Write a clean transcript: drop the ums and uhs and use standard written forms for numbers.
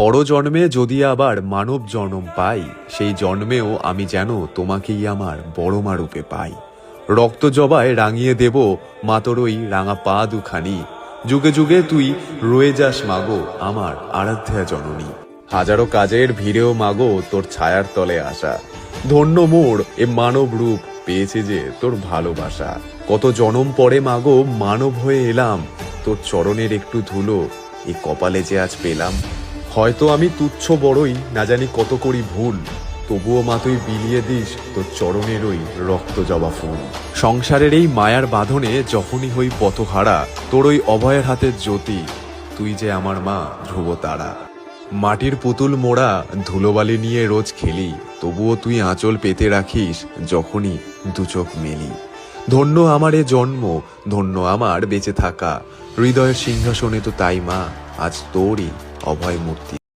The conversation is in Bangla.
পরজন্মে যদি আবার মানব জন্ম পাই, সেই জন্মেও আমি যেন তোমাকেই আমার বড় মা রূপে পাই। রক্ত জবায় রাঙিয়ে দেব মা তোর ওই রাঙা পা দুখানি। যুগে যুগে তুই রয়ে যাস মাগো আমার আরাধ্যা জননী। হাজারো কাজের ভিড়েও মাগো তোর ছায়ার তলে আসা। ধন্য মোর এ মানব রূপ পেয়েছে যে তোর ভালোবাসা। কত জনম পরে মাগো মানব হয়ে এলাম, তোর চরণের একটু ধুলো এ কপালে যে আজ পেলাম। হয়তো আমি তুচ্ছ বড়ই, না জানি কত করি ভুল, তবুও মা তুই বিলিয়ে দিস তোর চরণের ওই রক্ত জবা ফুল। সংসারের এই মায়ার বাঁধনে যখনই হই পথহারা, তোর ওই অভয়ের হাতের জ্যোতি তুই যে আমার মা ধ্রুব তারা। মাটির পুতুল মোড়া ধুলোবালি নিয়ে রোজ খেলি, তবুও তুই আঁচল পেতে রাখিস যখনই দু চোখ মেলি। ধন্য আমার এ জন্ম, ধন্য আমার বেঁচে থাকা, হৃদয়ের সিংহাসনে তো তাই মা আজ তোরই অভয় মূর্তি।